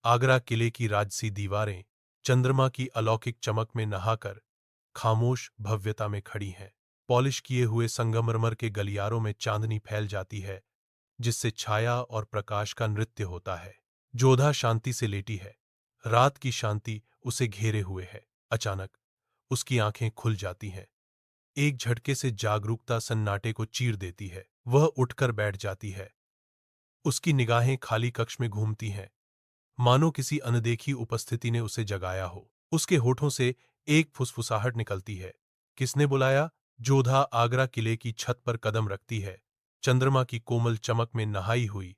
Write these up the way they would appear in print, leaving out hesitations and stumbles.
आगरा किले की राजसी दीवारें चंद्रमा की अलौकिक चमक में नहाकर खामोश भव्यता में खड़ी हैं। पॉलिश किए हुए संगमरमर के गलियारों में चांदनी फैल जाती है, जिससे छाया और प्रकाश का नृत्य होता है। जोधा शांति से लेटी है। रात की शांति उसे घेरे हुए है। अचानक उसकी आंखें खुल जाती हैं। एक झटके से जागरूकता सन्नाटे को चीर देती है। वह उठकर बैठ जाती है। उसकी निगाहें खाली कक्ष में घूमती हैं, मानो किसी अनदेखी उपस्थिति ने उसे जगाया हो। उसके होठों से एक फुसफुसाहट निकलती है। किसने बुलाया? जोधा आगरा किले की छत पर कदम रखती है। चंद्रमा की कोमल चमक में नहाई हुई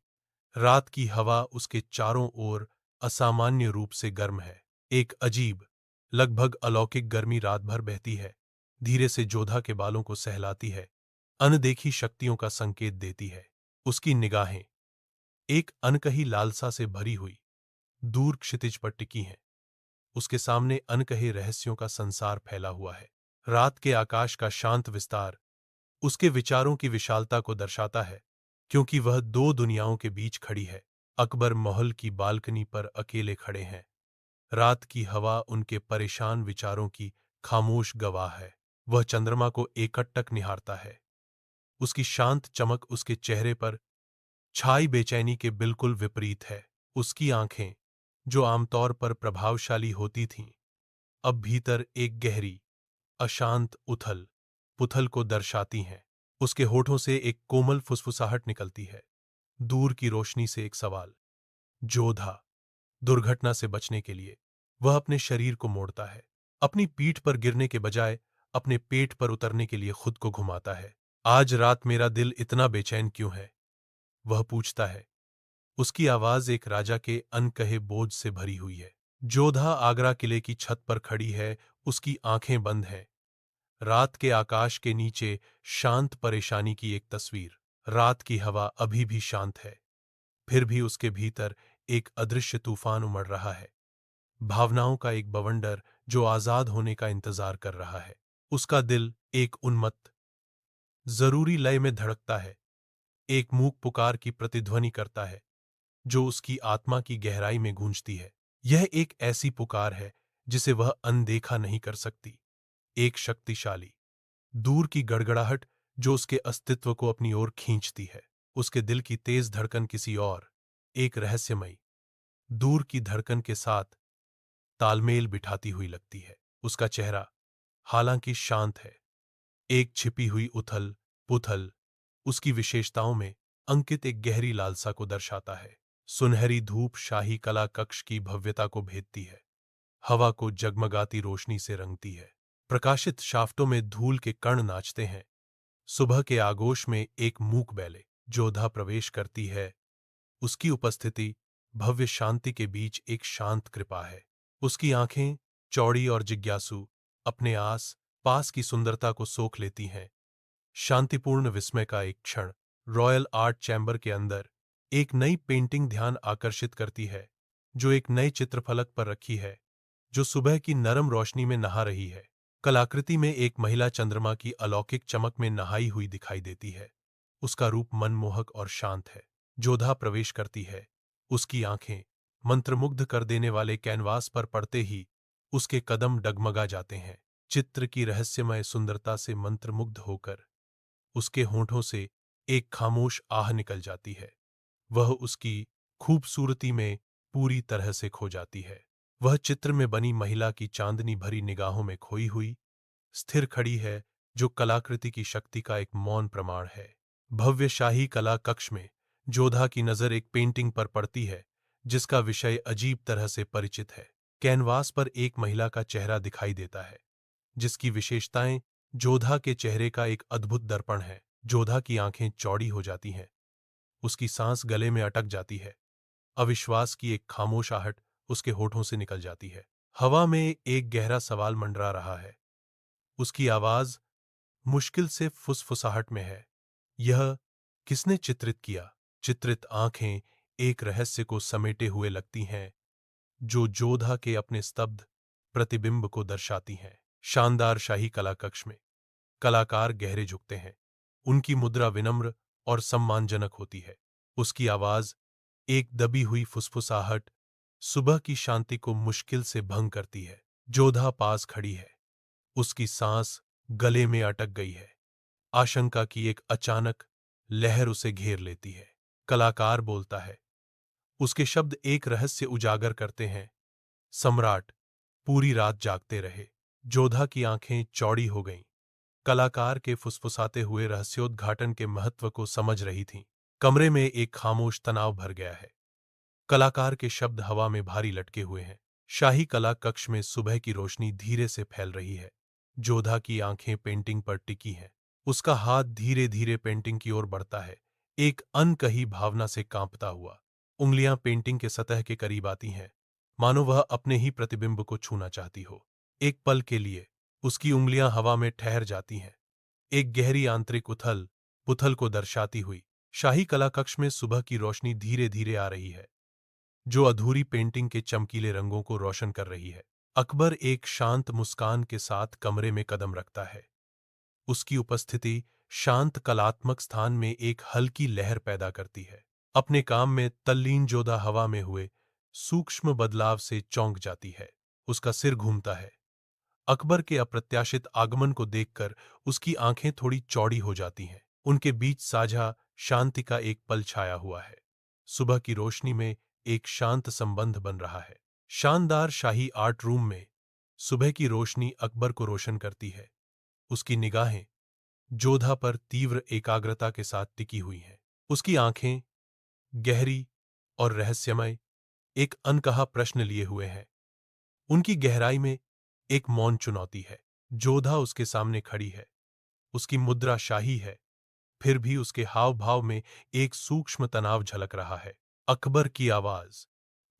रात की हवा उसके चारों ओर असामान्य रूप से गर्म है। एक अजीब, लगभग अलौकिक गर्मी रात भर बहती है, धीरे से जोधा के बालों को सहलाती है, अनदेखी शक्तियों का संकेत देती है। उसकी निगाहें एक अनकही लालसा से भरी हुई दूर क्षितिज पर टिकी हैं। उसके सामने अनकहे रहस्यों का संसार फैला हुआ है। रात के आकाश का शांत विस्तार उसके विचारों की विशालता को दर्शाता है, क्योंकि वह दो दुनियाओं के बीच खड़ी है। अकबर महल की बालकनी पर अकेले खड़े हैं। रात की हवा उनके परेशान विचारों की खामोश गवाह है। वह चंद्रमा को एकटक निहारता है। उसकी शांत चमक उसके चेहरे पर छाई बेचैनी के बिल्कुल विपरीत है। उसकी आंखें, जो आमतौर पर प्रभावशाली होती थीं, अब भीतर एक गहरी, अशांत उथल पुथल को दर्शाती हैं। उसके होठों से एक कोमल फुसफुसाहट निकलती है। दूर की रोशनी से एक सवाल। जोधा। दुर्घटना से बचने के लिए वह अपने शरीर को मोड़ता है। अपनी पीठ पर गिरने के बजाय अपने पेट पर उतरने के लिए खुद को घुमाता है। आज रात मेरा दिल इतना बेचैन क्यों है? वह पूछता है। उसकी आवाज एक राजा के अनकहे बोझ से भरी हुई है। जोधा आगरा किले की छत पर खड़ी है। उसकी आंखें बंद हैं। रात के आकाश के नीचे शांत परेशानी की एक तस्वीर। रात की हवा अभी भी शांत है, फिर भी उसके भीतर एक अदृश्य तूफान उमड़ रहा है। भावनाओं का एक बवंडर जो आजाद होने का इंतजार कर रहा है। उसका दिल एक उन्मत्त, जरूरी लय में धड़कता है, एक मूक पुकार की प्रतिध्वनि करता है, जो उसकी आत्मा की गहराई में गूंजती है। यह एक ऐसी पुकार है जिसे वह अनदेखा नहीं कर सकती। एक शक्तिशाली, दूर की गड़गड़ाहट जो उसके अस्तित्व को अपनी ओर खींचती है। उसके दिल की तेज धड़कन किसी और, एक रहस्यमयी, दूर की धड़कन के साथ तालमेल बिठाती हुई लगती है। उसका चेहरा, हालांकि शांत है, एक छिपी हुई उथल पुथल उसकी विशेषताओं में अंकित एक गहरी लालसा को दर्शाता है। सुनहरी धूप शाही कला कक्ष की भव्यता को भेदती है, हवा को जगमगाती रोशनी से रंगती है। प्रकाशित शाफ्टों में धूल के कण नाचते हैं। सुबह के आगोश में एक मूक बैले जोधा प्रवेश करती है। उसकी उपस्थिति भव्य शांति के बीच एक शांत कृपा है। उसकी आंखें, चौड़ी और जिज्ञासु, अपने आस पास की सुंदरता को सोख लेती हैं। शांतिपूर्ण विस्मय का एक क्षण। रॉयल आर्ट चैम्बर के अंदर एक नई पेंटिंग ध्यान आकर्षित करती है, जो एक नए चित्रफलक पर रखी है, जो सुबह की नरम रोशनी में नहा रही है। कलाकृति में एक महिला चंद्रमा की अलौकिक चमक में नहाई हुई दिखाई देती है। उसका रूप मनमोहक और शांत है। जोधा प्रवेश करती है। उसकी आंखें मंत्रमुग्ध कर देने वाले कैनवास पर पड़ते ही उसके कदम डगमगा जाते हैं। चित्र की रहस्यमय सुंदरता से मंत्रमुग्ध होकर उसके होठों से एक खामोश आह निकल जाती है। वह उसकी खूबसूरती में पूरी तरह से खो जाती है। वह चित्र में बनी महिला की चांदनी भरी निगाहों में खोई हुई स्थिर खड़ी है, जो कलाकृति की शक्ति का एक मौन प्रमाण है। भव्य शाही कला कक्ष में जोधा की नजर एक पेंटिंग पर पड़ती है, जिसका विषय अजीब तरह से परिचित है। कैनवास पर एक महिला का चेहरा दिखाई देता है, जिसकी विशेषताएं जोधा के चेहरे का एक अद्भुत दर्पण है। जोधा की आंखें चौड़ी हो जाती हैं। उसकी सांस गले में अटक जाती है। अविश्वास की एक खामोश आहट उसके होठों से निकल जाती है। हवा में एक गहरा सवाल मंडरा रहा है। उसकी आवाज मुश्किल से फुसफुसाहट में है। यह किसने चित्रित किया? चित्रित आंखें एक रहस्य को समेटे हुए लगती हैं, जो जोधा के अपने स्तब्ध प्रतिबिंब को दर्शाती हैं। शानदार शाही कला कक्ष में कलाकार गहरे झुकते हैं। उनकी मुद्रा विनम्र और सम्मानजनक होती है। उसकी आवाज एक दबी हुई फुसफुसाहट सुबह की शांति को मुश्किल से भंग करती है। जोधा पास खड़ी है, उसकी सांस गले में अटक गई है। आशंका की एक अचानक लहर उसे घेर लेती है। कलाकार बोलता है, उसके शब्द एक रहस्य उजागर करते हैं। सम्राट पूरी रात जागते रहे। जोधा की आंखें चौड़ी हो गईं। कलाकार के फुसफुसाते हुए रहस्योद्घाटन के महत्व को समझ रही थीं। कमरे में एक खामोश तनाव भर गया है। कलाकार के शब्द हवा में भारी लटके हुए हैं। शाही कला कक्ष में सुबह की रोशनी धीरे से फैल रही है। जोधा की आंखें पेंटिंग पर टिकी हैं। उसका हाथ धीरे धीरे पेंटिंग की ओर बढ़ता है, एक अनकही भावना से कांपता हुआ। उंगलियां पेंटिंग के सतह के करीब आती हैं, मानो वह अपने ही प्रतिबिंब को छूना चाहती हो। एक पल के लिए उसकी उंगलियां हवा में ठहर जाती हैं, एक गहरी आंतरिक उथल पुथल को दर्शाती हुई। शाही कला कक्ष में सुबह की रोशनी धीरे धीरे आ रही है, जो अधूरी पेंटिंग के चमकीले रंगों को रोशन कर रही है। अकबर एक शांत मुस्कान के साथ कमरे में कदम रखता है। उसकी उपस्थिति शांत कलात्मक स्थान में एक हल्की लहर पैदा करती है। अपने काम में तल्लीन जोधा हवा में हुए सूक्ष्म बदलाव से चौंक जाती है। उसका सिर घूमता है। अकबर के अप्रत्याशित आगमन को देखकर उसकी आंखें थोड़ी चौड़ी हो जाती हैं। उनके बीच साझा शांति का एक पल छाया हुआ है। सुबह की रोशनी में एक शांत संबंध बन रहा है। शानदार शाही आर्ट रूम में सुबह की रोशनी अकबर को रोशन करती है। उसकी निगाहें जोधा पर तीव्र एकाग्रता के साथ टिकी हुई हैं। उसकी आंखें गहरी और रहस्यमय, एक अनकहा प्रश्न लिए हुए हैं। उनकी गहराई में एक मौन चुनौती है। जोधा उसके सामने खड़ी है। उसकी मुद्रा शाही है, फिर भी उसके हाव भाव में एक सूक्ष्म तनाव झलक रहा है। अकबर की आवाज,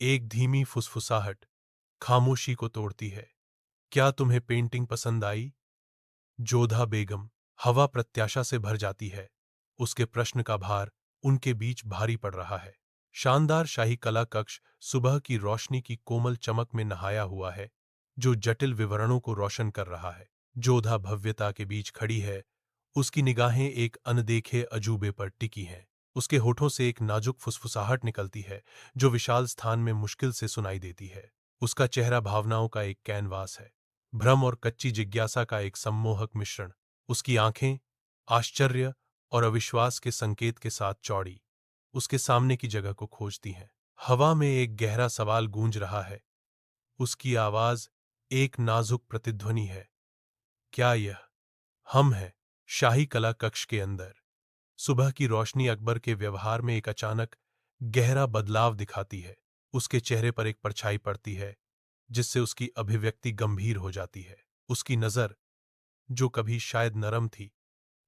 एक धीमी फुसफुसाहट, खामोशी को तोड़ती है। क्या तुम्हें पेंटिंग पसंद आई? जोधा बेगम। हवा प्रत्याशा से भर जाती है। उसके प्रश्न का भार उनके बीच भारी पड़ रहा है। शानदार शाही कला कक्ष सुबह की रोशनी की कोमल चमक में नहाया हुआ है, जो जटिल विवरणों को रोशन कर रहा है। जोधा भव्यता के बीच खड़ी है। उसकी निगाहें एक अनदेखे अजूबे पर टिकी हैं। उसके होठों से एक नाजुक फुसफुसाहट निकलती है, जो विशाल स्थान में मुश्किल से सुनाई देती है। उसका चेहरा भावनाओं का एक कैनवास है, भ्रम और कच्ची जिज्ञासा का एक सम्मोहक मिश्रण। उसकी आंखें आश्चर्य और अविश्वास के संकेत के साथ चौड़ी, उसके सामने की जगह को खोजती हैं। हवा में एक गहरा सवाल गूंज रहा है। उसकी आवाज एक नाजुक प्रतिध्वनि है। क्या यह हम हैं? शाही कला कक्ष के अंदर सुबह की रोशनी अकबर के व्यवहार में एक अचानक गहरा बदलाव दिखाती है। उसके चेहरे पर एक परछाई पड़ती है, जिससे उसकी अभिव्यक्ति गंभीर हो जाती है। उसकी नजर, जो कभी शायद नरम थी,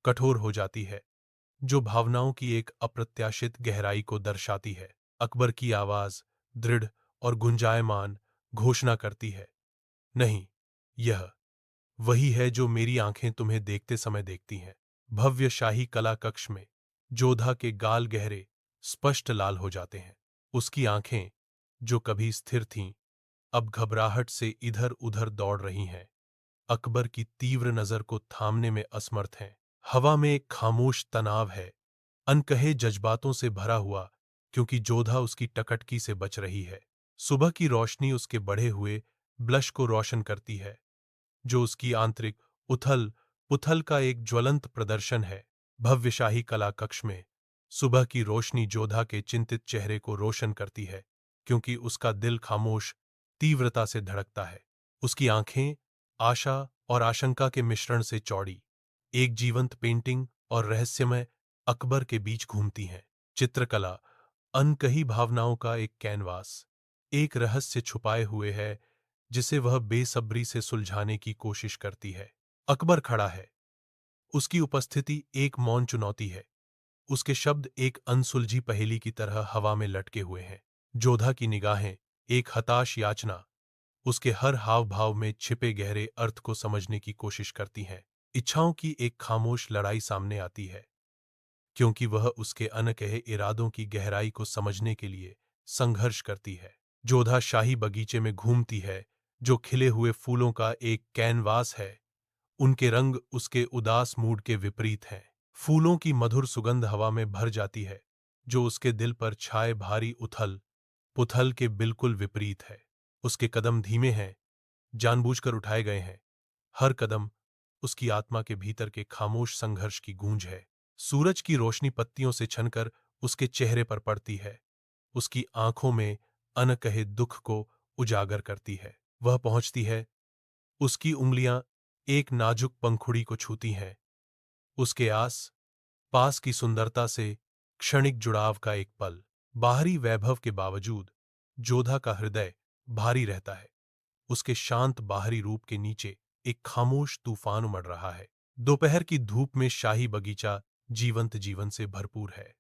कठोर हो जाती है, जो भावनाओं की एक अप्रत्याशित गहराई को दर्शाती है। अकबर की आवाज दृढ़ और गुंजायमान घोषणा करती है, नहीं, यह वही है जो मेरी आंखें तुम्हें देखते समय देखती हैं। भव्य शाही कला कक्ष में जोधा के गाल गहरे स्पष्ट लाल हो जाते हैं। उसकी आंखें, जो कभी स्थिर थीं, अब घबराहट से इधर उधर दौड़ रही हैं। अकबर की तीव्र नजर को थामने में असमर्थ हैं। हवा में एक खामोश तनाव है, अनकहे जज्बातों से भरा हुआ, क्योंकि जोधा उसकी टकटकी से बच रही है। सुबह की रोशनी उसके बढ़े हुए ब्लश को रोशन करती है, जो उसकी आंतरिक उथल पुथल का एक ज्वलंत प्रदर्शन है। भव्य शाही कला कक्ष में सुबह की रोशनी जोधा के चिंतित चेहरे को रोशन करती है, क्योंकि उसका दिल खामोश तीव्रता से धड़कता है। उसकी आंखें आशा और आशंका के मिश्रण से चौड़ी, एक जीवंत पेंटिंग और रहस्यमय अकबर के बीच घूमती हैं। चित्रकला अनकही भावनाओं का एक कैनवास, एक रहस्य छुपाए हुए है, जिसे वह बेसब्री से सुलझाने की कोशिश करती है। अकबर खड़ा है। उसकी उपस्थिति एक मौन चुनौती है। उसके शब्द एक अनसुलझी पहेली की तरह हवा में लटके हुए हैं। जोधा की निगाहें एक हताश याचना, उसके हर हाव भाव में छिपे गहरे अर्थ को समझने की कोशिश करती हैं। इच्छाओं की एक खामोश लड़ाई सामने आती है, क्योंकि वह उसके अनकहे इरादों की गहराई को समझने के लिए संघर्ष करती है। जोधा शाही बगीचे में घूमती है, जो खिले हुए फूलों का एक कैनवास है। उनके रंग उसके उदास मूड के विपरीत हैं। फूलों की मधुर सुगंध हवा में भर जाती है, जो उसके दिल पर छाए भारी उथल पुथल के बिल्कुल विपरीत है। उसके कदम धीमे हैं, जानबूझकर उठाए गए हैं। हर कदम उसकी आत्मा के भीतर के खामोश संघर्ष की गूंज है। सूरज की रोशनी पत्तियों से छनकर उसके चेहरे पर पड़ती है, उसकी आंखों में अनकहे दुख को उजागर करती है। वह पहुंचती है, उसकी उंगलियां एक नाजुक पंखुड़ी को छूती हैं। उसके आस पास की सुंदरता से क्षणिक जुड़ाव का एक पल। बाहरी वैभव के बावजूद जोधा का हृदय भारी रहता है। उसके शांत बाहरी रूप के नीचे एक खामोश तूफान उमड़ रहा है। दोपहर की धूप में शाही बगीचा जीवंत जीवन से भरपूर है।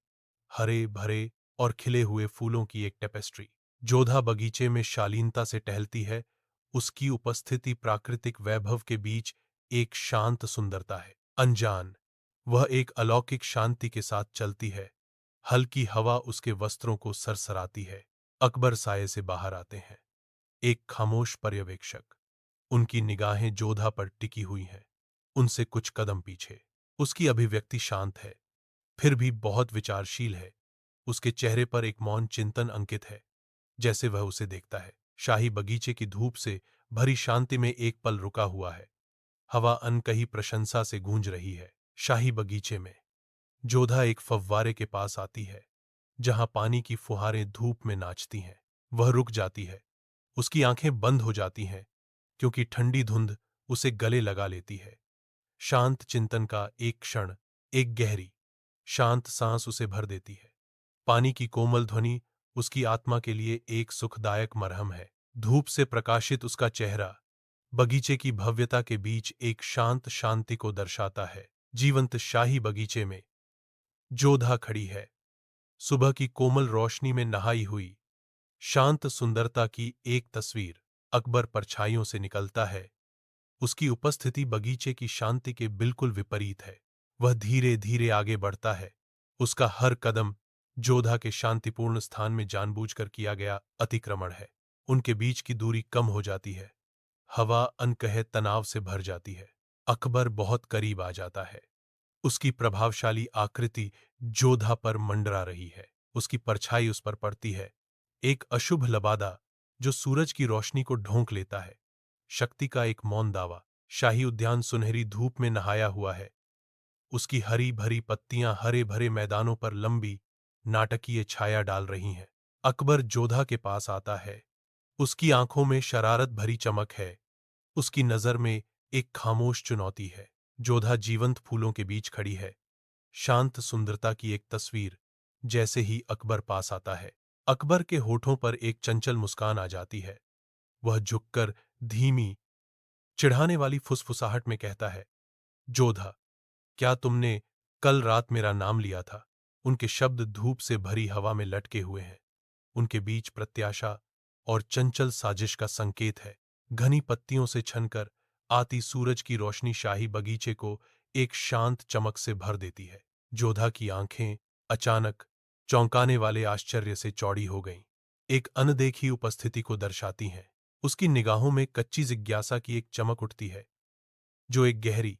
हरे भरे और खिले हुए फूलों की एक टेपेस्ट्री। जोधा बगीचे में शालीनता से टहलती है। उसकी उपस्थिति प्राकृतिक वैभव के बीच एक शांत सुंदरता है। अनजान वह एक अलौकिक शांति के साथ चलती है। हल्की हवा उसके वस्त्रों को सरसराती है। अकबर साये से बाहर आते हैं। एक खामोश पर्यवेक्षक। उनकी निगाहें जोधा पर टिकी हुई हैं, उनसे कुछ कदम पीछे। उसकी अभिव्यक्ति शांत है, फिर भी बहुत विचारशील है। उसके चेहरे पर एक मौन चिंतन अंकित है, जैसे वह उसे देखता है। शाही बगीचे की धूप से भरी शांति में एक पल रुका हुआ है। हवा अनकही प्रशंसा से गूंज रही है। शाही बगीचे में जोधा एक फव्वारे के पास आती है, जहां पानी की फुहारें धूप में नाचती हैं। वह रुक जाती है, उसकी आंखें बंद हो जाती हैं, क्योंकि ठंडी धुंध उसे गले लगा लेती है। शांत चिंतन का एक क्षण, एक गहरी शांत सांस उसे भर देती है। पानी की कोमल ध्वनि उसकी आत्मा के लिए एक सुखदायक मरहम है। धूप से प्रकाशित उसका चेहरा बगीचे की भव्यता के बीच एक शांत शांति को दर्शाता है। जीवंत शाही बगीचे में जोधा खड़ी है, सुबह की कोमल रोशनी में नहाई हुई। शांत सुंदरता की एक तस्वीर अकबर परछाइयों से निकलता है। उसकी उपस्थिति बगीचे की शांति के बिल्कुल विपरीत है। वह धीरे धीरे आगे बढ़ता है। उसका हर कदम जोधा के शांतिपूर्ण स्थान में जानबूझकर किया गया अतिक्रमण है। उनके बीच की दूरी कम हो जाती है। हवा अनकहे तनाव से भर जाती है। अकबर बहुत करीब आ जाता है। उसकी प्रभावशाली आकृति जोधा पर मंडरा रही है। उसकी परछाई उस पर पड़ती है, एक अशुभ लबादा जो सूरज की रोशनी को ढोंक लेता है। शक्ति का एक मौन दावा। शाही उद्यान सुनहरी धूप में नहाया हुआ है। उसकी हरी भरी पत्तियां हरे भरे मैदानों पर लंबी नाटकीय छाया डाल रही हैं। अकबर जोधा के पास आता है। उसकी आंखों में शरारत भरी चमक है। उसकी नजर में एक खामोश चुनौती है। जोधा जीवंत फूलों के बीच खड़ी है, शांत सुंदरता की एक तस्वीर। जैसे ही अकबर पास आता है, अकबर के होठों पर एक चंचल मुस्कान आ जाती है। वह झुककर धीमी चिढ़ाने वाली फुसफुसाहट में कहता है, जोधा, क्या तुमने कल रात मेरा नाम लिया था? उनके शब्द धूप से भरी हवा में लटके हुए हैं। उनके बीच प्रत्याशा और चंचल साजिश का संकेत है। घनी पत्तियों से छनकर आती सूरज की रोशनी शाही बगीचे को एक शांत चमक से भर देती है। जोधा की आंखें अचानक चौंकाने वाले आश्चर्य से चौड़ी हो गईं। एक अनदेखी उपस्थिति को दर्शाती हैं। उसकी निगाहों में कच्ची जिज्ञासा की एक चमक उठती है, जो एक गहरी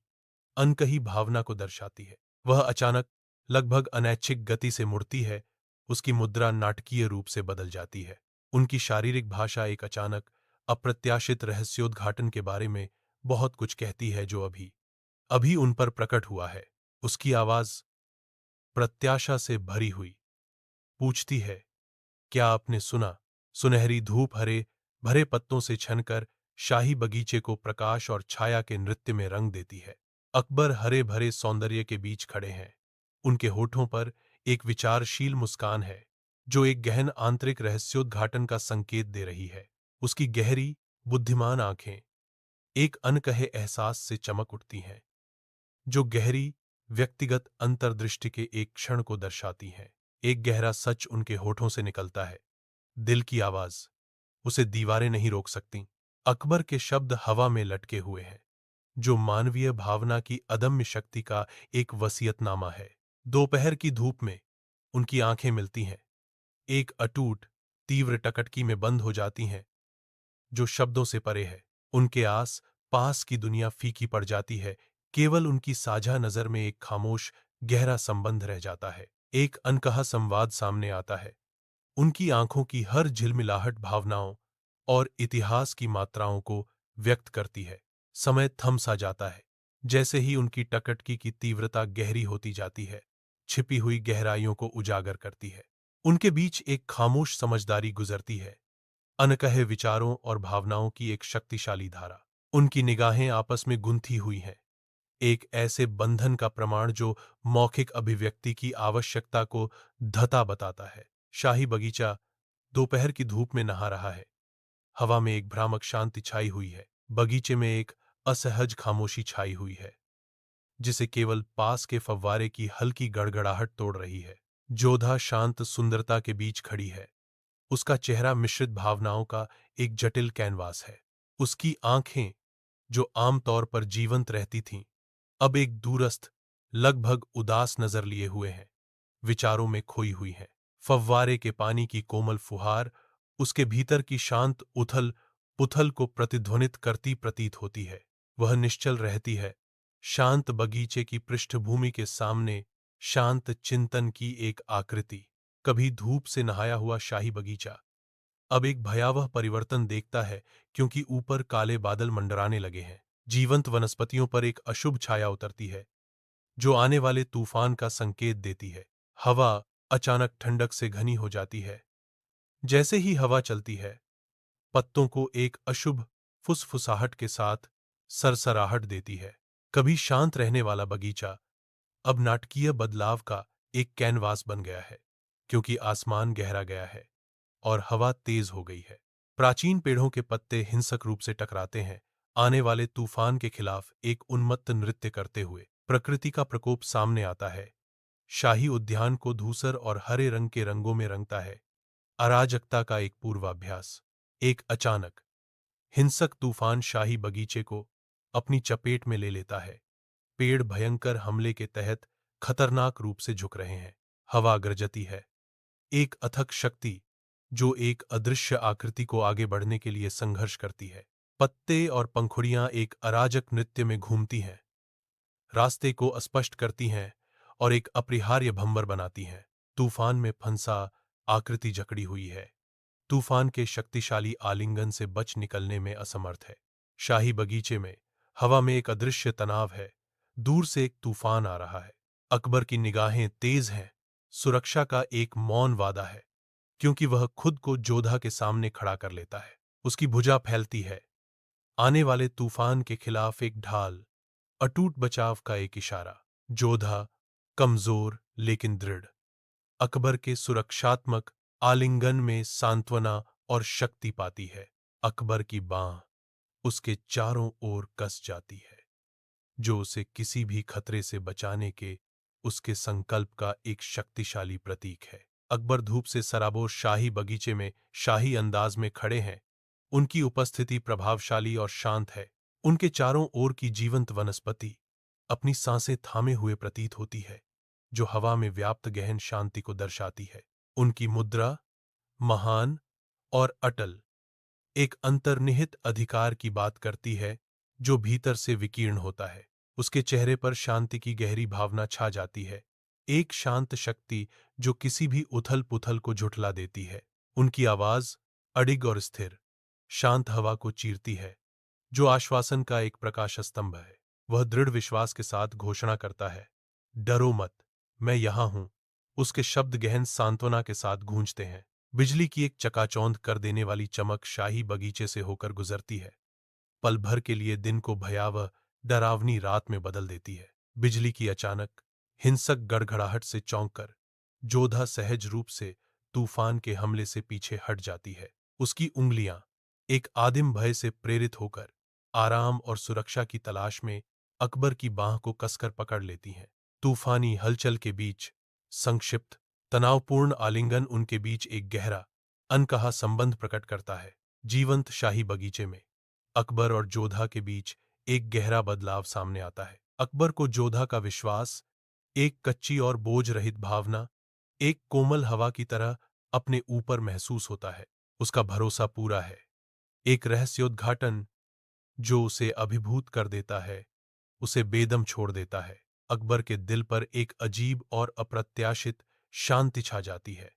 अनकही भावना को दर्शाती है। वह अचानक लगभग अनैच्छिक गति से मुड़ती है। उसकी मुद्रा नाटकीय रूप से बदल जाती है। उनकी शारीरिक भाषा एक अचानक अप्रत्याशित रहस्योद्घाटन के बारे में बहुत कुछ कहती है, जो अभी अभी उन पर प्रकट हुआ है। उसकी आवाज प्रत्याशा से भरी हुई पूछती है, क्या आपने सुना? सुनहरी धूप हरे भरे पत्तों से छनकर शाही बगीचे को प्रकाश और छाया के नृत्य में रंग देती है। अकबर हरे भरे सौंदर्य के बीच खड़े हैं। उनके होठों पर एक विचारशील मुस्कान है, जो एक गहन आंतरिक रहस्योद्घाटन का संकेत दे रही है। उसकी गहरी बुद्धिमान आंखें एक अनकहे एहसास से चमक उठती हैं, जो गहरी व्यक्तिगत अंतर्दृष्टि के एक क्षण को दर्शाती हैं। एक गहरा सच उनके होठों से निकलता है, दिल की आवाज। उसे दीवारें नहीं रोक सकती। अकबर के शब्द हवा में लटके हुए हैं, जो मानवीय भावना की अदम्य शक्ति का एक वसीयतनामा है। दोपहर की धूप में उनकी आंखें मिलती हैं, एक अटूट तीव्र टकटकी में बंद हो जाती हैं, जो शब्दों से परे है। उनके आस पास की दुनिया फीकी पड़ जाती है। केवल उनकी साझा नजर में एक खामोश गहरा संबंध रह जाता है। एक अनकहा संवाद सामने आता है, उनकी आंखों की हर झिलमिलाहट भावनाओं और इतिहास की मात्राओं को व्यक्त करती है। समय थम सा जाता है, जैसे ही उनकी टकटकी की तीव्रता गहरी होती जाती है, छिपी हुई गहराइयों को उजागर करती है। उनके बीच एक खामोश समझदारी गुजरती है, अनकहे विचारों और भावनाओं की एक शक्तिशाली धारा। उनकी निगाहें आपस में गुंथी हुई हैं, एक ऐसे बंधन का प्रमाण जो मौखिक अभिव्यक्ति की आवश्यकता को धता बताता है। शाही बगीचा दोपहर की धूप में नहा रहा है। हवा में एक भ्रामक शांति छाई हुई है। बगीचे में एक असहज खामोशी छाई हुई है, जिसे केवल पास के फव्वारे की हल्की गड़गड़ाहट तोड़ रही है। जोधा शांत सुंदरता के बीच खड़ी है। उसका चेहरा मिश्रित भावनाओं का एक जटिल कैनवास है। उसकी आंखें, जो आमतौर पर जीवंत रहती थीं, अब एक दूरस्थ, लगभग उदास नजर लिए हुए हैं, विचारों में खोई हुई हैं। फव्वारे के पानी की कोमल फुहार उसके भीतर की शांत उथल पुथल को प्रतिध्वनित करती प्रतीत होती है। वह निश्चल रहती है, शांत बगीचे की पृष्ठभूमि के सामने, शांत चिंतन की एक आकृति। कभी धूप से नहाया हुआ शाही बगीचा अब एक भयावह परिवर्तन देखता है, क्योंकि ऊपर काले बादल मंडराने लगे हैं। जीवंत वनस्पतियों पर एक अशुभ छाया उतरती है, जो आने वाले तूफान का संकेत देती है। हवा अचानक ठंडक से घनी हो जाती है। जैसे ही हवा चलती है, पत्तों को एक अशुभ फुसफुसाहट के साथ सरसराहट देती है। कभी शांत रहने वाला बगीचा अब नाटकीय बदलाव का एक कैनवास बन गया है, क्योंकि आसमान गहरा गया है और हवा तेज हो गई है। प्राचीन पेड़ों के पत्ते हिंसक रूप से टकराते हैं, आने वाले तूफान के खिलाफ एक उन्मत्त नृत्य करते हुए। प्रकृति का प्रकोप सामने आता है। शाही उद्यान को धूसर और हरे रंग के रंगों में रंगता है, अराजकता का एक पूर्वाभ्यास। एक अचानक हिंसक तूफान शाही बगीचे को अपनी चपेट में ले लेता है। पेड़ भयंकर हमले के तहत खतरनाक रूप से झुक रहे हैं। हवा गरजती है, एक अथक शक्ति जो एक अदृश्य आकृति को आगे बढ़ने के लिए संघर्ष करती है। पत्ते और पंखुड़ियां एक अराजक नृत्य में घूमती हैं, रास्ते को अस्पष्ट करती हैं और एक अपरिहार्य भंवर बनाती हैं। तूफान में फंसा आकृति जकड़ी हुई है, तूफान के शक्तिशाली आलिंगन से बच निकलने में असमर्थ है। शाही बगीचे में हवा में एक अदृश्य तनाव है, दूर से एक तूफान आ रहा है। अकबर की निगाहें तेज हैं, सुरक्षा का एक मौन वादा है, क्योंकि वह खुद को जोधा के सामने खड़ा कर लेता है। उसकी भुजा फैलती है, आने वाले तूफान के खिलाफ एक ढाल, अटूट बचाव का एक इशारा। जोधा कमजोर लेकिन दृढ़, अकबर के सुरक्षात्मक आलिंगन में सांत्वना और शक्ति पाती है। अकबर की बांह उसके चारों ओर कस जाती है, जो उसे किसी भी खतरे से बचाने के उसके संकल्प का एक शक्तिशाली प्रतीक है। अकबर धूप से सराबोर शाही बगीचे में शाही अंदाज में खड़े हैं। उनकी उपस्थिति प्रभावशाली और शांत है। उनके चारों ओर की जीवंत वनस्पति अपनी सांसें थामे हुए प्रतीत होती है, जो हवा में व्याप्त गहन शांति को दर्शाती है। उनकी मुद्रा महान और अटल, एक अंतर्निहित अधिकार की बात करती है, जो भीतर से विकीर्ण होता है। उसके चेहरे पर शांति की गहरी भावना छा जाती है, एक शांत शक्ति जो किसी भी उथल पुथल को झुठला देती है। उनकी आवाज अडिग और स्थिर, शांत हवा को चीरती है, जो आश्वासन का एक प्रकाश स्तंभ है। वह दृढ़ विश्वास के साथ घोषणा करता है, डरो मत, मैं यहां हूं। उसके शब्द गहन सांत्वना के साथ गूंजते हैं। बिजली की एक चकाचौंध कर देने वाली चमक शाही बगीचे से होकर गुजरती है, पल भर के लिए दिन को भयावह डरावनी रात में बदल देती है। बिजली की अचानक हिंसक गड़गड़ाहट से चौंककर जोधा सहज रूप से तूफान के हमले से पीछे हट जाती है। उसकी उंगलियां एक आदिम भय से प्रेरित होकर आराम और सुरक्षा की तलाश में अकबर की बांह को कसकर पकड़ लेती हैं। तूफानी हलचल के बीच संक्षिप्त तनावपूर्ण आलिंगन उनके बीच एक गहरा अनकहा संबंध प्रकट करता है। जीवंत शाही बगीचे में अकबर और जोधा के बीच एक गहरा बदलाव सामने आता है। अकबर को जोधा का विश्वास, एक कच्ची और बोझ रहित भावना, एक कोमल हवा की तरह अपने ऊपर महसूस होता है। उसका भरोसा पूरा है, एक रहस्योद्घाटन जो उसे अभिभूत कर देता है, उसे बेदम छोड़ देता है। अकबर के दिल पर एक अजीब और अप्रत्याशित शांति छा जाती है,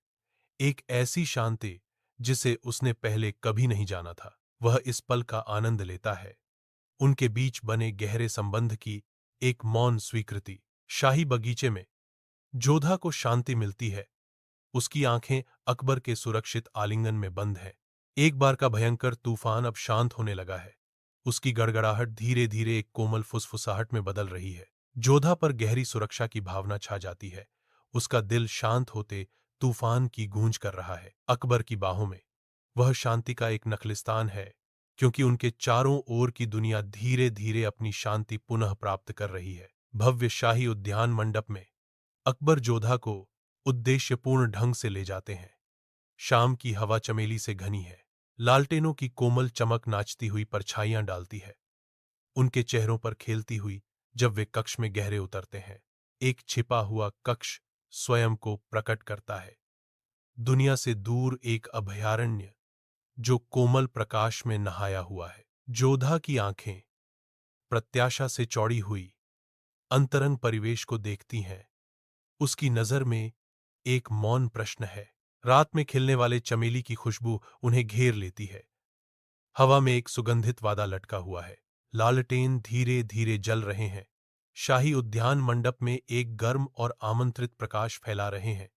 एक ऐसी शांति जिसे उसने पहले कभी नहीं जाना था। वह इस पल का आनंद लेता है, उनके बीच बने गहरे संबंध की एक मौन स्वीकृति। शाही बगीचे में जोधा को शांति मिलती है। उसकी आंखें अकबर के सुरक्षित आलिंगन में बंद हैं। एक बार का भयंकर तूफान अब शांत होने लगा है। उसकी गड़गड़ाहट धीरे धीरे एक कोमल फुसफुसाहट में बदल रही है। जोधा पर गहरी सुरक्षा की भावना छा जाती है। उसका दिल शांत होते तूफान की गूंज कर रहा है। अकबर की बाहों में वह शांति का एक नखलिस्तान है, क्योंकि उनके चारों ओर की दुनिया धीरे धीरे अपनी शांति पुनः प्राप्त कर रही है। भव्य शाही उद्यान मंडप में अकबर जोधा को उद्देश्यपूर्ण ढंग से ले जाते हैं। शाम की हवा चमेली से घनी है। लालटेनों की कोमल चमक नाचती हुई परछाइयां डालती है, उनके चेहरों पर खेलती हुई जब वे कक्ष में गहरे उतरते हैं। एक छिपा हुआ कक्ष स्वयं को प्रकट करता है। दुनिया से दूर एक अभयारण्य जो कोमल प्रकाश में नहाया हुआ है। जोधा की आंखें प्रत्याशा से चौड़ी हुई अंतरंग परिवेश को देखती हैं। उसकी नजर में एक मौन प्रश्न है। रात में खिलने वाले चमेली की खुशबू उन्हें घेर लेती है। हवा में एक सुगंधित वादा लटका हुआ है। लालटेन धीरे धीरे जल रहे हैं। शाही उद्यान मंडप में एक गर्म और आमंत्रित प्रकाश फैला रहे हैं।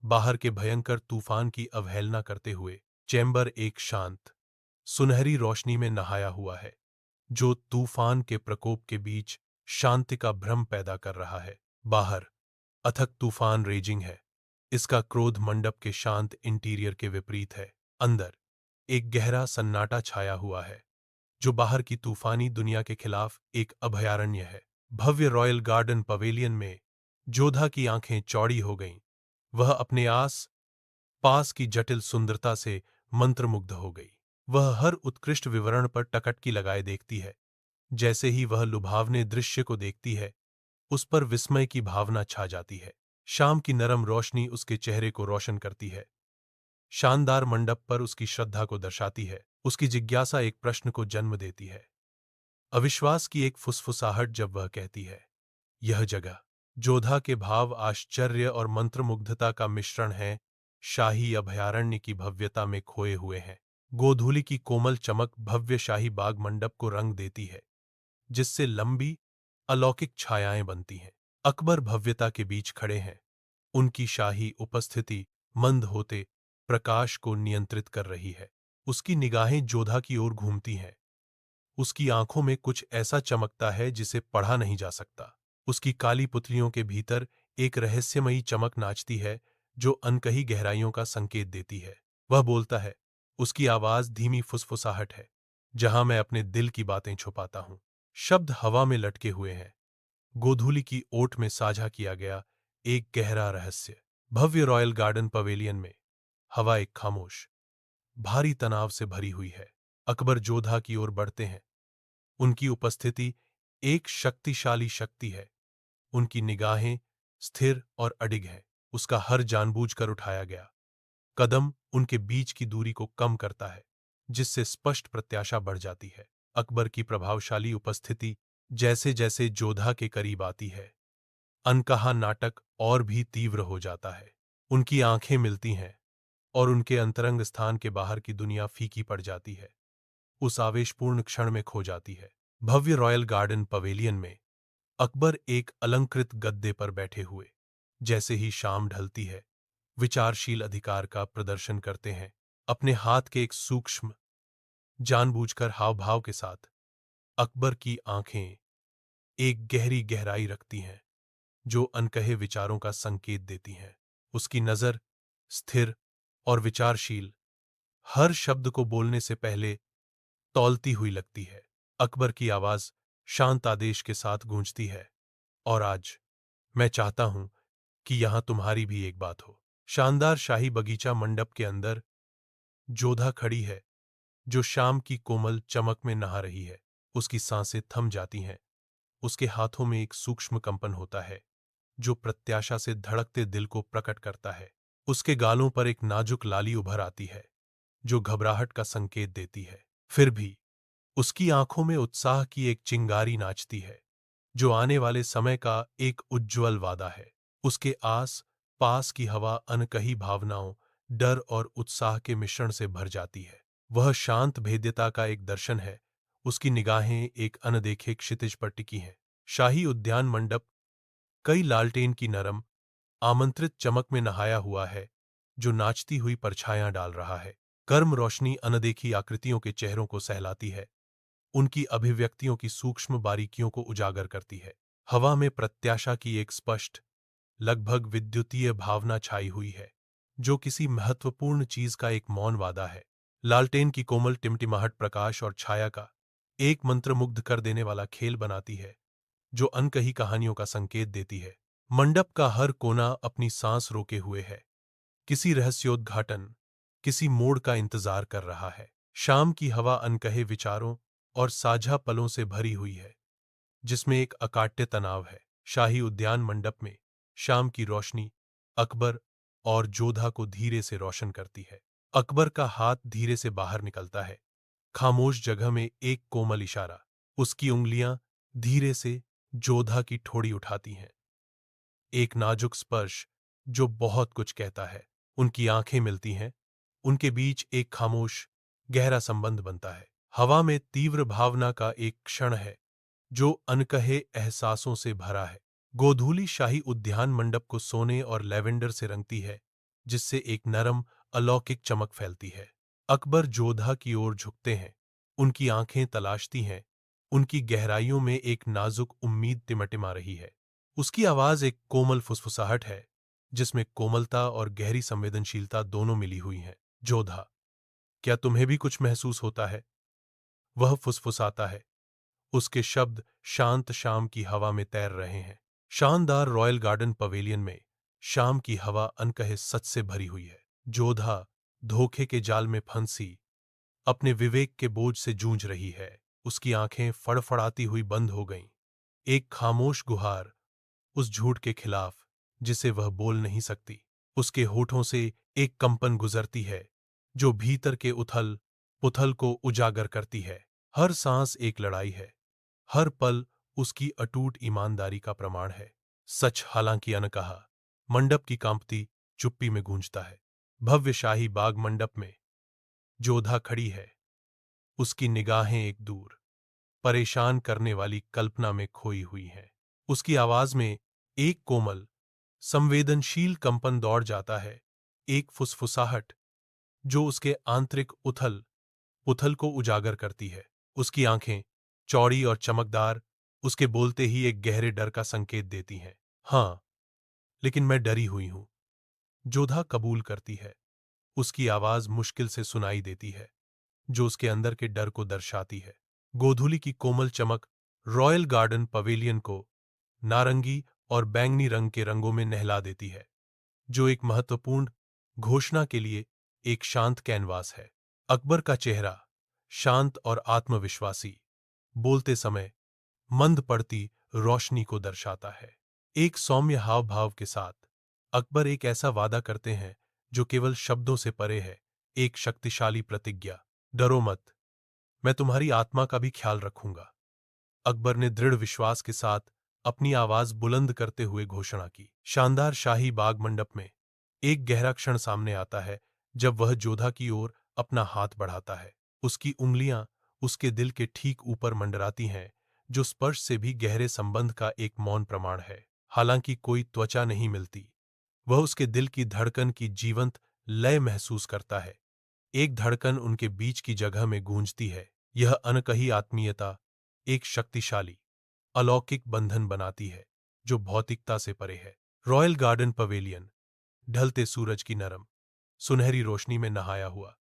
बाहर के भयंकर तूफान की अवहेलना करते हुए चैम्बर एक शांत सुनहरी रोशनी में नहाया हुआ है, जो तूफान के प्रकोप के बीच शांति का भ्रम पैदा कर रहा है। बाहर अथक तूफान रेजिंग है। इसका क्रोध मंडप के शांत इंटीरियर के विपरीत है। अंदर एक गहरा सन्नाटा छाया हुआ है, जो बाहर की तूफानी दुनिया के खिलाफ एक अभयारण्य है। भव्य रॉयल गार्डन पवेलियन में जोधा की आंखें चौड़ी हो गईं। वह अपने आस पास की जटिल सुंदरता से मंत्रमुग्ध हो गई। वह हर उत्कृष्ट विवरण पर टकटकी लगाए देखती है। जैसे ही वह लुभावने दृश्य को देखती है, उस पर विस्मय की भावना छा जाती है। शाम की नरम रोशनी उसके चेहरे को रोशन करती है। शानदार मंडप पर उसकी श्रद्धा को दर्शाती है। उसकी जिज्ञासा एक प्रश्न को जन्म देती है। अविश्वास की एक फुसफुसाहट जब वह कहती है, यह जगह। जोधा के भाव आश्चर्य और मंत्रमुग्धता का मिश्रण है। शाही अभयारण्य की भव्यता में खोए हुए हैं। गोधूली की कोमल चमक भव्य शाही बाग मंडप को रंग देती है, जिससे लंबी अलौकिक छायाएं बनती हैं। अकबर भव्यता के बीच खड़े हैं। उनकी शाही उपस्थिति मंद होते प्रकाश को नियंत्रित कर रही है। उसकी निगाहें जोधा की ओर घूमती हैं। उसकी आंखों में कुछ ऐसा चमकता है जिसे पढ़ा नहीं जा सकता। उसकी काली पुतलियों के भीतर एक रहस्यमयी चमक नाचती है, जो अनकही गहराइयों का संकेत देती है। वह बोलता है। उसकी आवाज धीमी फुसफुसाहट है, जहां मैं अपने दिल की बातें छुपाता हूं। शब्द हवा में लटके हुए हैं। गोधूली की ओट में साझा किया गया एक गहरा रहस्य। भव्य रॉयल गार्डन पवेलियन में हवा एक खामोश, भारी तनाव से भरी हुई है। अकबर जोधा की ओर बढ़ते हैं। उनकी उपस्थिति एक शक्तिशाली शक्ति है। उनकी निगाहें स्थिर और अडिग हैं। उसका हर जानबूझकर उठाया गया कदम उनके बीच की दूरी को कम करता है, जिससे स्पष्ट प्रत्याशा बढ़ जाती है। अकबर की प्रभावशाली उपस्थिति जैसे जैसे जोधा के करीब आती है, अनकहा नाटक और भी तीव्र हो जाता है। उनकी आंखें मिलती हैं और उनके अंतरंग स्थान के बाहर की दुनिया फीकी पड़ जाती है, उस आवेशपूर्ण क्षण में खो जाती है। भव्य रॉयल गार्डन पवेलियन में अकबर एक अलंकृत गद्दे पर बैठे हुए, जैसे ही शाम ढलती है, विचारशील अधिकार का प्रदर्शन करते हैं। अपने हाथ के एक सूक्ष्म जानबूझकर हाव भाव के साथ अकबर की आंखें एक गहरी गहराई रखती हैं, जो अनकहे विचारों का संकेत देती हैं। उसकी नजर स्थिर और विचारशील, हर शब्द को बोलने से पहले तौलती हुई लगती है। अकबर की आवाज शांत आदेश के साथ गूंजती है, और आज मैं चाहता हूं कि यहां तुम्हारी भी एक बात हो। शानदार शाही बगीचा मंडप के अंदर जोधा खड़ी है, जो शाम की कोमल चमक में नहा रही है। उसकी सांसें थम जाती हैं। उसके हाथों में एक सूक्ष्म कंपन होता है, जो प्रत्याशा से धड़कते दिल को प्रकट करता है। उसके गालों पर एक नाजुक लाली उभर आती है, जो घबराहट का संकेत देती है। फिर भी उसकी आंखों में उत्साह की एक चिंगारी नाचती है, जो आने वाले समय का एक उज्ज्वल वादा है। उसके आस पास की हवा अनकही भावनाओं डर और उत्साह के मिश्रण से भर जाती है। वह शांत भेद्यता का एक दर्शन है। उसकी निगाहें एक अनदेखे क्षितिज पर टिकी हैं। शाही उद्यान मंडप कई लालटेन की नरम, आमंत्रित चमक में नहाया हुआ है, जो नाचती हुई परछायां डाल रहा है। गर्म रोशनी अनदेखी आकृतियों के चेहरों को सहलाती है, उनकी अभिव्यक्तियों की सूक्ष्म बारीकियों को उजागर करती है। हवा में प्रत्याशा की एक स्पष्ट, लगभग विद्युतीय भावना छाई हुई है, जो किसी महत्वपूर्ण चीज का एक मौन वादा है। लालटेन की कोमल टिमटिमाहट प्रकाश और छाया का एक मंत्रमुग्ध कर देने वाला खेल बनाती है, जो अनकही कहानियों का संकेत देती है। मंडप का हर कोना अपनी सांस रोके हुए है, किसी रहस्योद्घाटन, किसी मोड़ का इंतजार कर रहा है। शाम की हवा अनकहे विचारों और साझा पलों से भरी हुई है, जिसमें एक अकाट्य तनाव है। शाही उद्यान मंडप में शाम की रोशनी अकबर और जोधा को धीरे से रोशन करती है। अकबर का हाथ धीरे से बाहर निकलता है, खामोश जगह में एक कोमल इशारा। उसकी उंगलियां धीरे से जोधा की ठोड़ी उठाती हैं, एक नाजुक स्पर्श जो बहुत कुछ कहता है। उनकी आंखें मिलती हैं, उनके बीच एक खामोश, गहरा संबंध बनता है। हवा में तीव्र भावना का एक क्षण है, जो अनकहे एहसासों से भरा है। गोधूली शाही उद्यान मंडप को सोने और लैवेंडर से रंगती है, जिससे एक नरम, अलौकिक चमक फैलती है। अकबर जोधा की ओर झुकते हैं, उनकी आंखें तलाशती हैं, उनकी गहराइयों में एक नाजुक उम्मीद टिमटिमा रही है। उसकी आवाज एक कोमल फुसफुसाहट है, जिसमें कोमलता और गहरी संवेदनशीलता दोनों मिली हुई हैं। जोधा, क्या तुम्हें भी कुछ महसूस होता है? वह फुसफुसाता है। उसके शब्द शांत शाम की हवा में तैर रहे हैं। शानदार रॉयल गार्डन पवेलियन में शाम की हवा अनकहे सच से भरी हुई है। जोधा धोखे के जाल में फंसी अपने विवेक के बोझ से जूझ रही है। उसकी आंखें फड़फड़ाती हुई बंद हो गईं। एक खामोश गुहार उस झूठ के खिलाफ, जिसे वह बोल नहीं सकती। उसके होठों से एक कंपन गुजरती है, जो भीतर के उथल पुथल को उजागर करती है। हर सांस एक लड़ाई है, हर पल उसकी अटूट ईमानदारी का प्रमाण है। सच हालांकि अनकहा, मंडप की कांपती चुप्पी में गूंजता है। भव्य शाही बाग मंडप में जोधा खड़ी है, उसकी निगाहें एक दूर, परेशान करने वाली कल्पना में खोई हुई हैं। उसकी आवाज में एक कोमल, संवेदनशील कंपन दौड़ जाता है, एक फुसफुसाहट जो उसके आंतरिक उथल पुथल को उजागर करती है। उसकी आंखें, चौड़ी और चमकदार, उसके बोलते ही एक गहरे डर का संकेत देती हैं। हाँ, लेकिन मैं डरी हुई हूं, जोधा कबूल करती है। उसकी आवाज मुश्किल से सुनाई देती है, जो उसके अंदर के डर को दर्शाती है। गोधूली की कोमल चमक रॉयल गार्डन पवेलियन को नारंगी और बैंगनी रंग के रंगों में नहला देती है, जो एक महत्वपूर्ण घोषणा के लिए एक शांत कैनवास है। अकबर का चेहरा शांत और आत्मविश्वासी, बोलते समय मंद पड़ती रोशनी को दर्शाता है। एक सौम्य हाव भाव के साथ अकबर एक ऐसा वादा करते हैं जो केवल शब्दों से परे है, एक शक्तिशाली प्रतिज्ञा। डरो मत, मैं तुम्हारी आत्मा का भी ख्याल रखूंगा। अकबर ने दृढ़ विश्वास के साथ अपनी आवाज बुलंद करते हुए घोषणा की। शानदार शाही बाग मंडप में एक गहरा क्षण सामने आता है, जब वह जोधा की ओर अपना हाथ बढ़ाता है। उसकी उंगलियां उसके दिल के ठीक ऊपर मंडराती हैं, जो स्पर्श से भी गहरे संबंध का एक मौन प्रमाण है। हालांकि कोई त्वचा नहीं मिलती, वह उसके दिल की धड़कन की जीवंत लय महसूस करता है। एक धड़कन उनके बीच की जगह में गूंजती है। यह अनकही आत्मीयता एक शक्तिशाली, अलौकिक बंधन बनाती है, जो भौतिकता से परे है। रॉयल गार्डन पवेलियन ढलते सूरज की नरम, सुनहरी रोशनी में नहाया हुआ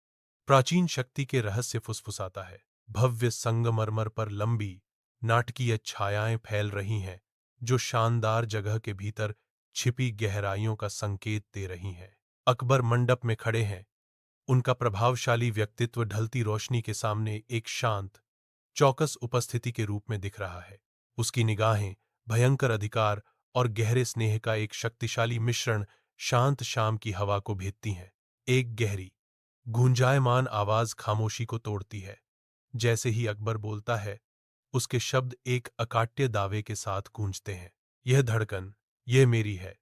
प्राचीन शक्ति के रहस्य फुसफुसाता है। भव्य संगमरमर पर लंबी, नाटकीय छायाएं फैल रही हैं, जो शानदार जगह के भीतर छिपी गहराइयों का संकेत दे रही हैं। अकबर मंडप में खड़े हैं, उनका प्रभावशाली व्यक्तित्व ढलती रोशनी के सामने एक शांत, चौकस उपस्थिति के रूप में दिख रहा है। उसकी निगाहें भयंकर अधिकार और गहरे स्नेह का एक शक्तिशाली मिश्रण शांत शाम की हवा को भेदती हैं। एक गहरी, गूंजायमान आवाज खामोशी को तोड़ती है। जैसे ही अकबर बोलता है, उसके शब्द एक अकाट्य दावे के साथ गूंजते हैं। यह धड़कन, यह मेरी है।